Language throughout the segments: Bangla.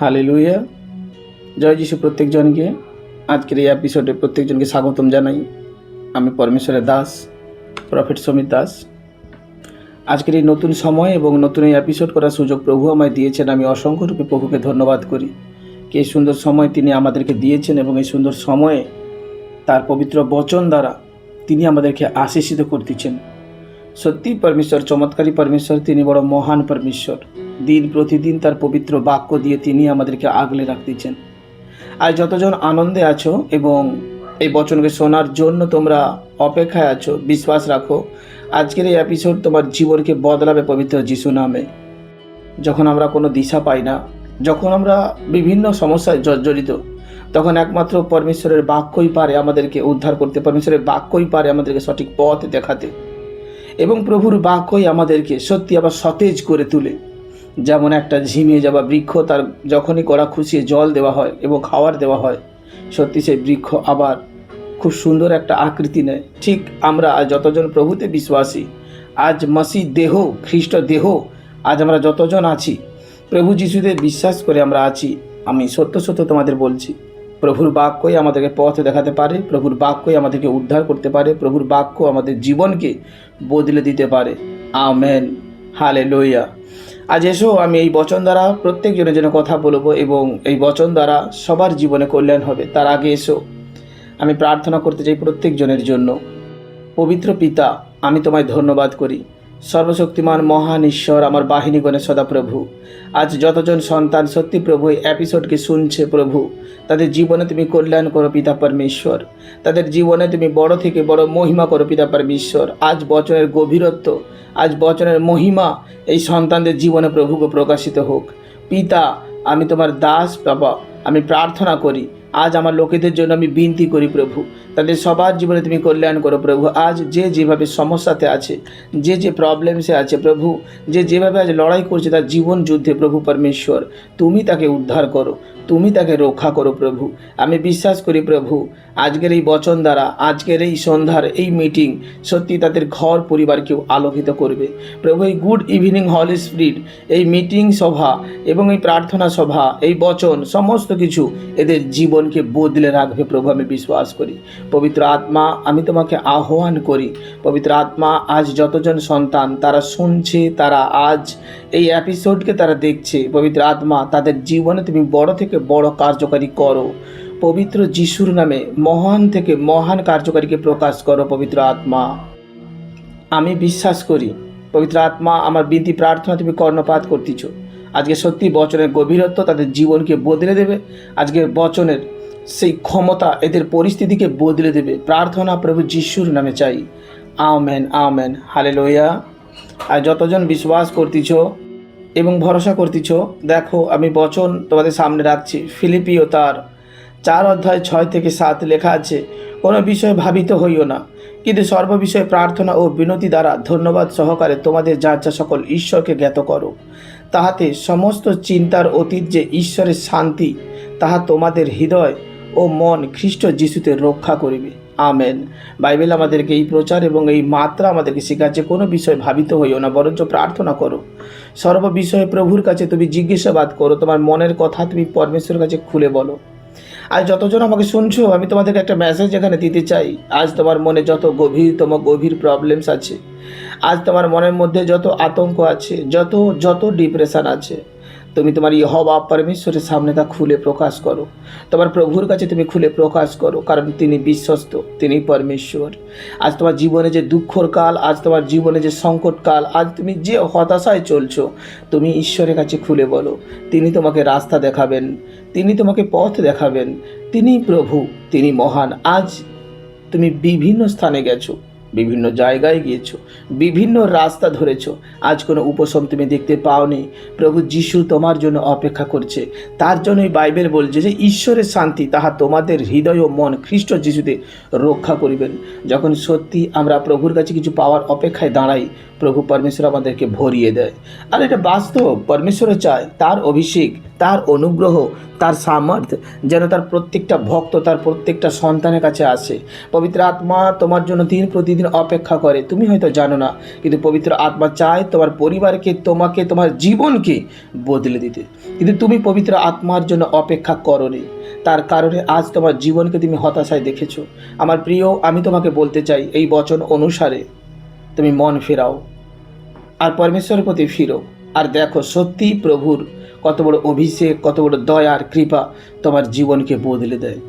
হালেলুয়া। জয় যিশু প্রত্যেকজনকে। আজকের এই এপিসোডে প্রত্যেকজনকে স্বাগতম জানাই। আমি পরমেশ্বরের দাস, প্রফেট সমীর দাস। আজকের এই নতুন সময় এবং নতুন এই এপিসোড করার সুযোগ প্রভু আমায় দিয়েছেন। আমি অসংখ্য রূপে প্রভুকে ধন্যবাদ করি কি এই সুন্দর সময় তিনি আমাদেরকে দিয়েছেন এবং এই সুন্দর সময়ে তার পবিত্র বচন দ্বারা তিনি আমাদেরকে আশীষিত করতেছেন। সত্যি পরমেশ্বর চমৎকারী পরমেশ্বর, তিনি বড় মহান পরমেশ্বর। দিন প্রতিদিন তার পবিত্র বাক্য দিয়ে তিনি আমাদেরকে আগলে রাখতেছেন। আজ যতজন আনন্দে আছো এবং এই বচনকে শোনার জন্য তোমরা অপেক্ষায় আছো, বিশ্বাস রাখো আজকের এই এপিসোড তোমার জীবনকে বদলাবে পবিত্র যিশু নামে। যখন আমরা কোনো দিশা পাই না, যখন আমরা বিভিন্ন সমস্যায় জর্জরিত, তখন একমাত্র পরমেশ্বরের বাক্যই পারে আমাদেরকে উদ্ধার করতে। পরমেশ্বরের বাক্যই পারে আমাদেরকে সঠিক পথ দেখাতে এবং প্রভুর বাক্যই আমাদেরকে সত্যি আবার সতেজ করে তুলে। যেমন একটা ঝিমিয়ে যাওয়া বৃক্ষ, তার যখনই কড়া খুশিয়ে জল দেওয়া হয় এবং খাবার দেওয়া হয়, সত্যি সেই বৃক্ষ আবার খুব সুন্দর একটা আকৃতি নেয়। ঠিক আমরা আজ যতজন প্রভুতে বিশ্বাসী, আজ মাসি দেহ, খ্রিস্ট দেহ, আজ আমরা যতজন আছি প্রভু যিশুতে বিশ্বাস করে আমরা আছি, আমি সত্য সত্য তোমাদের বলছি, প্রভুর বাক্যই আমাদেরকে পথ দেখাতে পারে, প্রভুর বাক্যই আমাদেরকে উদ্ধার করতে পারে, প্রভুর বাক্য আমাদের জীবনকে বদলে দিতে পারে। Amen, hallelujah. আজ এসো আমি এই বচন দ্বারা প্রত্যেকজনের জন্য কথা বলবো এবং এই বচন দ্বারা সবার জীবনে কল্যাণ হবে। তার আগে এসো আমি প্রার্থনা করতে চাই প্রত্যেকজনের জন্য। পবিত্র পিতা, আমি তোমায় ধন্যবাদ করি। সর্বশক্তিমান মহান ঈশ্বর, আমার বাহিনীগণের সদাপ্রভু, আজ যতজন সন্তান সত্যি প্রভু এই এপিসোডকে শুনছে প্রভু, তাদের জীবনে তুমি কল্যাণ করো পিতা পরমেশ্বর। তাদের জীবনে তুমি বড় থেকে বড় মহিমা করো পিতা পরমেশ্বর। আজ বচনের গভীরত্ব, আজ বচনের মহিমা এই সন্তানদের জীবনে প্রভুকে প্রকাশিত হোক। পিতা, আমি তোমার দাস বাবা, আমি প্রার্থনা করি আজ আমার লোকেদের জন্য আমি বিনতি করি প্রভু, তাদের সবার জীবনে তুমি কল্যাণ করো প্রভু। আজ যে যেভাবে সমস্যাতে আছে, যে যে প্রবলেমসে আছে প্রভু, যে যেভাবে আজ লড়াই করছে তার জীবন যুদ্ধে প্রভু পরমেশ্বর, তুমি তাকে উদ্ধার করো, তুমি তাকে রক্ষা করো প্রভু। আমি বিশ্বাস করি প্রভু আজকের এই বচন দ্বারা, আজকের এই সন্ধ্যার এই মিটিং সত্যি তাদের ঘর পরিবারকেও আলোকিত করবে প্রভু। এই গুড ইভিনিং হলি স্পিরিট, এই মিটিং সভা এবং এই প্রার্থনা সভা, এই বচন সমস্ত কিছু এদের জীবনকে বদলে রাখবে প্রভু, আমি বিশ্বাস করি। পবিত্র আত্মা, আমি তোমাকে আহ্বান করি, পবিত্র আত্মা, আজ যতজন সন্তান তারা শুনছে, তারা আজ এই এপিসোডকে তারা দেখছে, পবিত্র আত্মা তাদের জীবনে তুমি বড় থেকে বড় কার্যকারী করো পবিত্র যিশুর নামে। মহান থেকে মহান কার্যকারীকে প্রকাশ করো পবিত্র আত্মা। আমি বিশ্বাস করি পবিত্র আত্মা, আমার বিনতি প্রার্থনা তুমি কর্ণপাত করতেছ। আজকে সত্যি বচনের গভীরত্ব তাদের জীবনকে বদলে দেবে। আজকে বচনের সেই ক্ষমতা এদের পরিস্থিতিকে বদলে দেবে। প্রার্থনা প্রভু যিশুর নামে চাই। Amen, amen, hallelujah. আর যতজন বিশ্বাস করতেছ এবং ভরসা করতেছ, দেখো আমি বচন তোমাদের সামনে রাখছি। ফিলিপিও তার 4:6-7 লেখা আছে, কোনো বিষয়ে ভাবিত হইও না, কিন্তু সর্ববিষয়ে প্রার্থনা ও বিনতি দ্বারা ধন্যবাদ সহকারে তোমাদের যার যা সকল ঈশ্বরকে জ্ঞাত করো, তাহাতে সমস্ত চিন্তার অতীত যে ঈশ্বরের শান্তি তাহা তোমাদের হৃদয় ও মন খ্রিস্ট যিশুতে রক্ষা করিবে। আমেন। বাইবেল আমাদেরকে এই প্রচার এবং এই মাত্রা আমাদেরকে শেখাচ্ছে, কোনো বিষয় ভাবিত হইও না, বরঞ্চ প্রার্থনা করো। সর্ববিষয়ে প্রভুর কাছে তুমি জিজ্ঞাসাবাদ করো, তোমার মনের কথা তুমি পরমেশ্বরের কাছে খুলে বলো। আজ যতজন আমাকে শুনছো, আমি তোমাদেরকে একটা মেসেজ এখানে দিতে চাই। আজ তোমার মনে যত গভীর প্রবলেমস আছে, আজ তোমার মনের মধ্যে যত আতঙ্ক আছে, যত ডিপ্রেশন আছে, তুমি তোমার ইহোবা পরমেশ্বরের সামনে তা খুলে প্রকাশ করো। তোমার প্রভুর কাছে তুমি খুলে প্রকাশ করো, কারণ তিনি বিশ্বস্ত, তিনি পরমেশ্বর। আজ তোমার জীবনে যে দুঃখর কাল, আজ তোমার জীবনে যে সংকট কাল, আজ তুমি যে হতাশায় চলছো, তুমি ঈশ্বরের কাছে খুলে বলো। তিনি তোমাকে রাস্তা দেখাবেন, তিনি তোমাকে পথ দেখাবেন। তিনি প্রভু, তিনি মহান। আজ তুমি বিভিন্ন স্থানে গেছো, বিভিন্ন জায়গায় গিয়েছো, বিভিন্ন রাস্তা ধরেছো, আজ কোনো উপশম তুমি দেখতে পাওনি। প্রভু যিশু তোমার জন্য অপেক্ষা করছে। তার জন্যই বাইবেল বলছে যে ঈশ্বরের শান্তি তাহা তোমাদের হৃদয় ও মন খ্রিস্ট যিশুতে রক্ষা করিবেন। যখন সত্যি আমরা প্রভুর কাছে কিছু পাওয়ার অপেক্ষায় দাঁড়াই, প্রভু পরমেশ্বর আমাদেরকে ভরিয়ে দেয়। আর এটা বাস্তব, পরমেশ্বর চায় তার অভিষেক তার অনুগ্রহ, তার সামর্থ্য যেন তার প্রত্যেকটা ভক্ত, তার প্রত্যেকটা সন্তানের কাছে আসে। পবিত্র আত্মা তোমার জন্য দিন প্রতিদিন অপেক্ষা করে, তুমি হয়তো জানো না, কিন্তু পবিত্র আত্মা চায় তোমার পরিবারকে, তোমাকে, তোমার জীবনকে বদলে দিতে। কিন্তু তুমি পবিত্র আত্মার জন্য অপেক্ষা করোনি, তার কারণে আজ তোমার জীবনকে তুমি হতাশায় দেখেছো। আমার প্রিয়, আমি তোমাকে বলতে চাই, এই বচন অনুসারে তুমি মন ফেরাও আর পরমেশ্বরের প্রতি ফিরো, আর দেখো সত্যি প্রভুর কত বড় অভিষেক, কত বড় দয়ার কৃপা তোমার জীবনকে বদলে দেয়।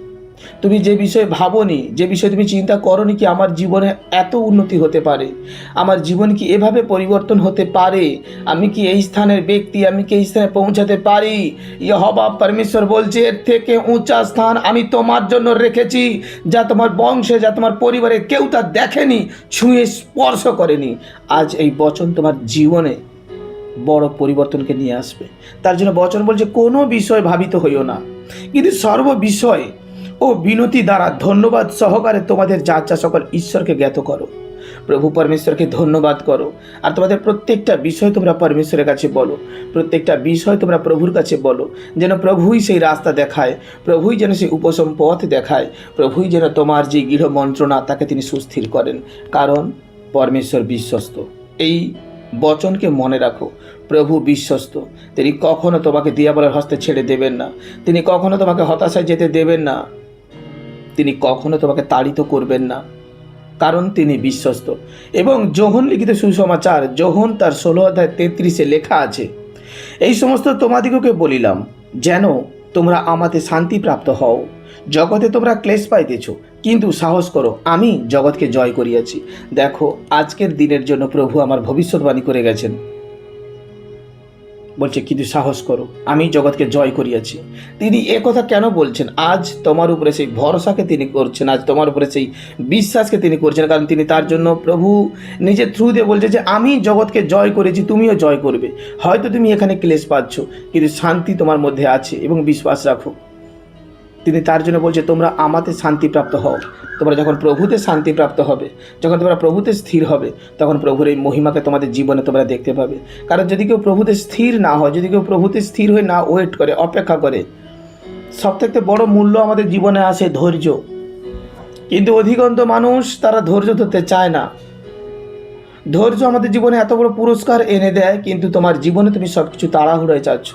তুমি যে বিষয়ে ভাবোনি, যে বিষয়ে তুমি চিন্তা করোনি কি আমার জীবনে এত উন্নতি হতে পারে, আমার জীবন কি এভাবে পরিবর্তন হতে পারে, আমি কি এই স্থানের ব্যক্তি, আমি কি এই স্থানে পৌঁছাতে পারি, ইয়েহোবা পরমেশ্বর বলছে এর থেকে উঁচা স্থান আমি তোমার জন্য রেখেছি, যা তোমার বংশে, যা তোমার পরিবারে কেউ তা দেখেনি, ছুঁয়ে স্পর্শ করেনি। আজ এই বচন তোমার জীবনে বড় পরিবর্তনকে নিয়ে আসবে। তার জন্য বচন বলছে কোনো বিষয় ভাবিত হইও না, কিন্তু সর্ব বিষয় ও বিনতি দ্বারা ধন্যবাদ সহকারে তোমাদের যাচ্ছা সকল ঈশ্বরকে জ্ঞাত করো। প্রভু পরমেশ্বরকে ধন্যবাদ করো, আর তোমাদের প্রত্যেকটা বিষয় তোমরা পরমেশ্বরের কাছে বলো, প্রত্যেকটা বিষয় তোমরা প্রভুর কাছে বলো, যেন প্রভুই সেই রাস্তা দেখায়, প্রভুই যেন সেই উপশম পথ দেখায়, প্রভুই যেন তোমার যে গৃহ মন্ত্রণা তাকে তিনি সুস্থির করেন, কারণ পরমেশ্বর বিশ্বস্ত। এই বচনকে মনে রাখো, প্রভু বিশ্বস্ত, তিনি কখনো তোমাকে দিয়াবলের হস্তে ছেড়ে দেবেন না, তিনি কখনো তোমাকে হতাশায় যেতে দেবেন না, তিনি কখনো তোমাকে তাড়িত করবেন না, কারণ তিনি বিশ্বস্ত। এবং যোহন লিখিত সুসমাচার, যোহন তার 16:33 লেখা আছে, এই সমস্ত তোমাদিগকে বলিলাম যেন তোমরা আমাতে শান্তি প্রাপ্ত হও। জগতে তোমরা ক্লেশ পাইতেছ, কিন্তু সাহস করো, আমি জগৎকে জয় করিয়াছি। দেখো, আজকের দিনের জন্য প্রভু আমার ভবিষ্যৎবাণী করে গেছেন, বলছে কিন্তু সাহস করো, আমি জগৎকে জয় করিয়াছি। তিনি কথা কেন বলছেন? আজ তোমার উপরে সেই ভরসাকে তিনি করছেন, আজ তোমার উপরে সেই বিশ্বাসকে তিনি করছেন, কারণ তিনি তার জন্য প্রভু নিজের থ্রু দিয়ে বলছে যে আমি জগৎকে জয় করেছি, তুমিও জয় করবে। হয়তো তুমি এখানে ক্লেশ পাচ্ছ, কিন্তু শান্তি তোমার মধ্যে আছে এবং বিশ্বাস রাখো। তিনি তার জন্য বলছে তোমরা আমাতে শান্তিপ্রাপ্ত হও। তোমরা যখন প্রভুতে শান্তিপ্রাপ্ত হবে, যখন তোমরা প্রভুতে স্থির হবে, তখন প্রভুর এই মহিমাকে তোমাদের জীবনে তোমরা দেখতে পাবে। কারণ যদি কেউ প্রভুতে স্থির না হয়, যদি কেউ প্রভুতে স্থির হয়ে না ওয়েট করে, অপেক্ষা করে, সবথেকে বড় মূল্য আমাদের জীবনে আসে ধৈর্য। কিন্তু অধিকাংশ মানুষ তারা ধৈর্য ধরতে চায় না। ধৈর্য আমাদের জীবনে এত বড় পুরস্কার এনে দেয়, কিন্তু তোমার জীবনে তুমি সব কিছু তাড়াহুড়োয় চাচ্ছ,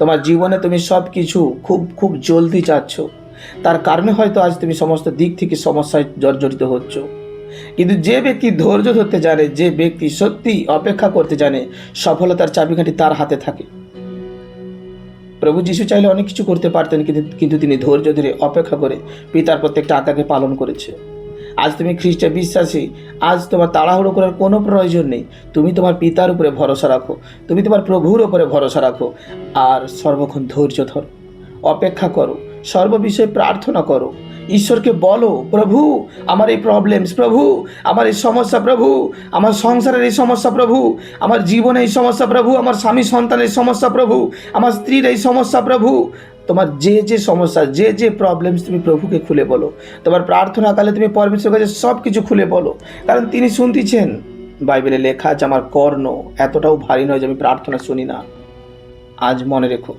তোমার জীবনে তুমি সব কিছু খুব জলদি চাচ্ছ, তার কারণে হয়তো আজ তুমি সমস্ত দিক থেকে সমস্যায় জর্জরিত হচ্ছ। কিন্তু যে ব্যক্তি ধৈর্য ধরতে জানে, যে ব্যক্তি সত্যি অপেক্ষা করতে জানে, সফলতার চাবিকাঠি তার হাতে থাকে। প্রভু যিশু চাইলে অনেক কিছু করতে পারতেন, কিন্তু তিনি ধৈর্য ধরে অপেক্ষা করে পিতার প্রত্যেকটা আজ্ঞাকে পালন করেছে। আজ তুমি খ্রিস্টে বিশ্বাসী, আজ তোমার তাড়াহুড়ো করার কোনো প্রয়োজন নেই। তুমি তোমার পিতার উপরে ভরসা রাখো, তুমি তোমার প্রভুর উপরে ভরসা রাখো, আর সর্বক্ষণ ধৈর্য ধরো, অপেক্ষা করো, সর্ববিষয়ে প্রার্থনা করো। ঈশ্বরকে বলো, প্রভু আমার এই প্রবলেমস, প্রভু আমার এই সমস্যা, প্রভু আমার সংসারের এই সমস্যা, প্রভু আমার জীবনে এই সমস্যা, প্রভু আমার স্বামী সন্তানের সমস্যা, প্রভু আমার স্ত্রীর এই সমস্যা, প্রভু তোমার যে সমস্যা, যে প্রবলেমস, তুমি প্রভুকে খুলে বলো। তোমার প্রার্থনাকালে তুমি পরমেশ্বরের কাছে সব কিছু খুলে বলো, কারণ তিনি শুনতেছেন। বাইবেলে লেখা আছে আমার কর্ণ এতটাও ভারী নয় যে আমি প্রার্থনা শুনি না। আজ মনে রেখো,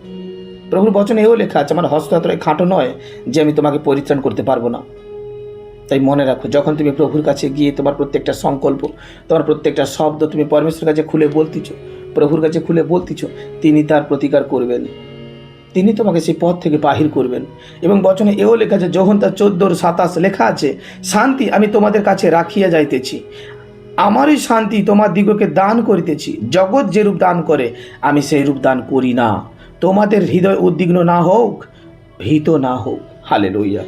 প্রভুর বচনে এও লেখা আছে আমার হস্ত এতটাই খাটো নয় যে আমি তোমাকে পরিত্রাণ করতে পারবো না। তাই মনে রাখো, যখন তুমি প্রভুর কাছে গিয়ে তোমার প্রত্যেকটা সংকল্প, তোমার প্রত্যেকটা শব্দ তুমি পরমেশ্বরের কাছে খুলে বলতেছ, প্রভুর কাছে খুলে বলতেছ, তিনি তার প্রতিকার করবেন, তিনি তোমাকে সেই পথ থেকে বাহির করবেন। এবং বচনে এও লেখা আছে, যোহন তার 14:27 লেখা আছে, শান্তি আমি তোমাদের কাছে রাখিয়া যাইতেছি, আমারই শান্তি তোমার দিগকে দান করিতেছি। জগৎ যে রূপ দান করে আমি সেই রূপ দান করি না। তোমাদের হৃদয় উদ্বিগ্ন না হোক, ভীত না হোক। হালেলুয়া।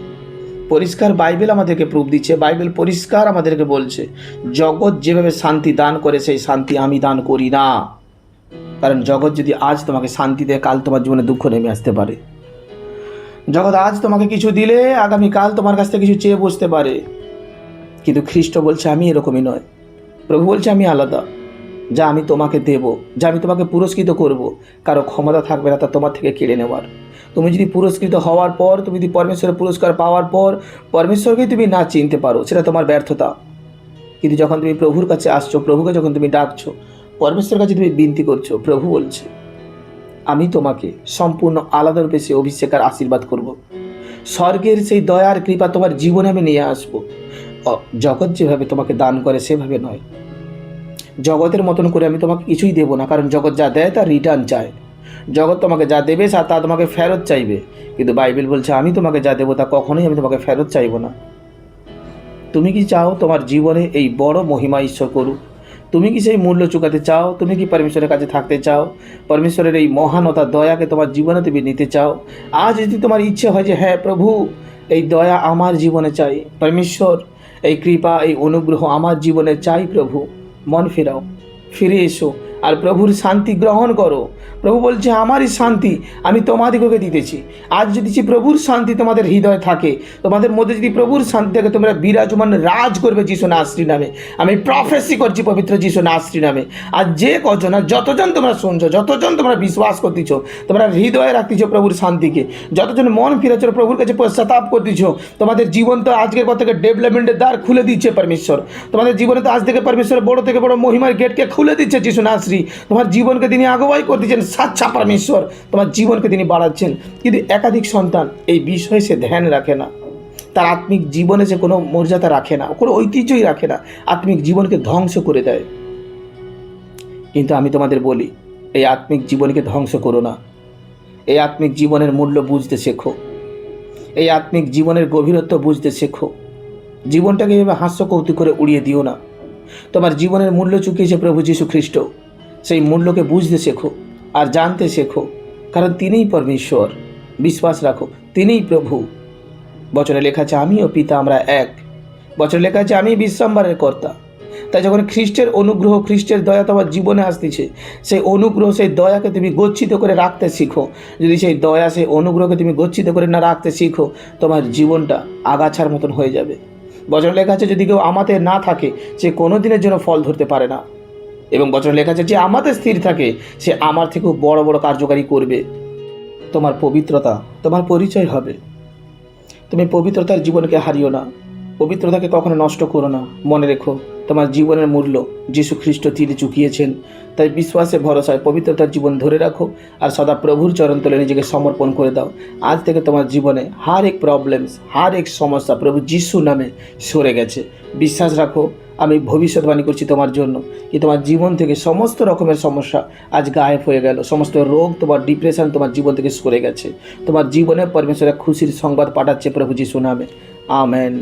পরিষ্কার বাইবেল আমাদেরকে প্রুফ দিচ্ছে, বাইবেল পরিষ্কার আমাদেরকে বলছে জগৎ যেভাবে শান্তি দান করে সেই শান্তি আমি দান করি না। কারণ জগৎ যদি আজ তোমাকে শান্তি দেয়, কাল তোমার জীবনে দুঃখ নেমে আসতে পারে। জগৎ আজ তোমাকে কিছু দিলে আগামীকাল তোমার কাছ থেকে কিছু চেয়ে বসতে পারে, কিন্তু খ্রিস্ট বলছে আমি এরকমই নয়। প্রভু বলছে আমি আলাদা, যা আমি তোমাকে দেব, যা আমি তোমাকে পুরস্কৃত করব, কারো ক্ষমতা থাকবে না তা তোমার থেকে কেড়ে নেওয়ার। তুমি যদি পুরস্কৃত হওয়ার পর, তুমি যদি পরমেশ্বরের পুরস্কার পাওয়ার পর পরমেশ্বরকেই তুমি না চিনতে পারো, সেটা তোমার ব্যর্থতা। কিন্তু যখন তুমি প্রভুর কাছে আসছো, প্রভুকে যখন তুমি ডাকছো, পরমেশ্বরের কাছে তুমি বিনতি করছো, প্রভু বলছে আমি তোমাকে সম্পূর্ণ আলাদা রূপে সে অভিষেক আর আশীর্বাদ করব। স্বর্গের সেই দয়ার কৃপা তোমার জীবনে আমি নিয়ে আসবো। জগৎ যেভাবে তোমাকে দান করে সেভাবে নয়। জগতের মতন করে আমি তোমাকে কিছুই দেবো না, কারণ জগৎ যা দেয় তা রিটার্ন চায়। জগৎ তোমাকে যা দেবে তা তোমাকে ফেরত চাইবে, কিন্তু বাইবেল বলছে আমি তোমাকে যা দেবো তা কখনোই আমি তোমাকে ফেরত চাইবো না। তুমি কি চাও তোমার জীবনে এই বড় মহিমা ঈশ্বর করুক? তুমি কি সেই মূল্য চুকাতে চাও? তুমি কি পরমেশ্বরের কাছে থাকতে চাও? পরমেশ্বরের এই মহানতা দয়াকে তোমার জীবনে তুমি নিতে চাও? আজ যদি তোমার ইচ্ছে হয় যে হ্যাঁ প্রভু, এই দয়া আমার জীবনে চাই, পরমেশ্বর এই কৃপা এই অনুগ্রহ আমার জীবনে চাই, প্রভু মন ফেরাও, ফিরে এসো আর প্রভুর শান্তি গ্রহণ করো। প্রভু বলছে আমারই শান্তি আমি তোমাদিগকে দিতেছি। আজ যদি প্রভুর শান্তি তোমাদের হৃদয়ে থাকে, তোমাদের মধ্যে যদি প্রভুর শান্তি থাকে, তোমরা বিরাজমান রাজ করবে যিশু নাসরি নামে। আমি প্রফেসি করছি পবিত্র যিশু নাসরি নামে। আর যে কজন আর যতজন তোমরা শুনছো, যতজন তোমরা বিশ্বাস করতেছ, তোমরা হৃদয়ে রাখতেছ প্রভুর শান্তিকে, যতজন মন ফিরেছ প্রভুর কাছে পশ্চাতাপ করতেছ, তোমাদের জীবন তো আজকের পর থেকে ডেভেলপমেন্টের দ্বার খুলে দিচ্ছে পরমেশ্বর। তোমাদের জীবনে তো আজ থেকে পরমেশ্বর বড় থেকে বড় মহিমার গেটকে খুলে দিচ্ছে যিশু নাসরি। তোমার জীবনকে তিনি আগুয়াই করতেছেন, সাচ্চা পরমেশ্বর তোমার জীবনকে তিনি বাড়াচ্ছেন। কিন্তু একাধিক সন্তান এই বিষয়ে সে ধ্যান রাখে না, তার আত্মিক জীবনে সে কোনো মর্যাদা রাখে না, কোনো ঐতিহ্যই রাখে না, আত্মিক জীবনকে ধ্বংস করে দেয়। কিন্তু আমি তোমাদের বলি, এই আত্মিক জীবনকে ধ্বংস করো না। এই আত্মিক জীবনের মূল্য বুঝতে শেখো, এই আত্মিক জীবনের গভীরত্ব বুঝতে শেখো। জীবনটাকে এভাবে হাস্য কৌতুক করে উড়িয়ে দিও না। তোমার জীবনের মূল্য চুকিয়েছে প্রভু যীশু খ্রিস্ট। সেই মূল্যকে বুঝতে শেখো আর জানতে শেখো, কারণ তিনিই পরমেশ্বর। বিশ্বাস রাখো তিনিই প্রভু। বচনে লেখা আছে আমি ও পিতা আমরা এক। বচনে লেখা আছে আমি বিশ্বম্বরের কর্তা। তাই যখন খ্রিস্টের অনুগ্রহ, খ্রিস্টের দয়া তোমার জীবনে আসতেছে, সেই অনুগ্রহ সেই দয়াকে তুমি গচ্ছিত করে রাখতে শিখো। যদি সেই দয়া সেই অনুগ্রহকে তুমি গচ্ছিত করে না রাখতে শিখো, তোমার জীবনটা আগাছার মতন হয়ে যাবে। বচনে লেখা আছে যদি কেউ আমাদের না থাকে সে কোনো দিনের জন্য ফল ধরতে পারে না। এবং বচনে লেখা আছে যে আমাদের স্থির থাকে সে আমার থেকেও বড় বড় কার্যকারী করবে। তোমার পবিত্রতা তোমার পরিচয় হবে। তুমি পবিত্রতার জীবনকে হারিও না, পবিত্রতাকে কখনো নষ্ট করো না। মনে রেখো তোমার জীবনের মূল্য যীশু খ্রিস্ট তিনি চুকিয়েছেন। তাই বিশ্বাসে ভরসায় পবিত্রতার জীবন ধরে রাখো আর সদা প্রভুর চরণ তলে নিজেকে সমর্পণ করে দাও। আজ থেকে তোমার জীবনে হার এক প্রবলেমস, হার এক সমস্যা প্রভু যীশু নামে সরে গেছে। বিশ্বাস রাখো, আমি ভবিষ্যৎবাণী করছি তোমার জন্য কি তোমার জীবন থেকে সমস্ত রকমের সমস্যা আজ গায়েব হয়ে গেল। সমস্ত রোগ, তোমার ডিপ্রেশন তোমার জীবন থেকে সরে গেছে। তোমার জীবনে পরমেশ্বরের খুশির সংবাদ পাঠাচ্ছে প্রভু যীশু নামে। আমেন।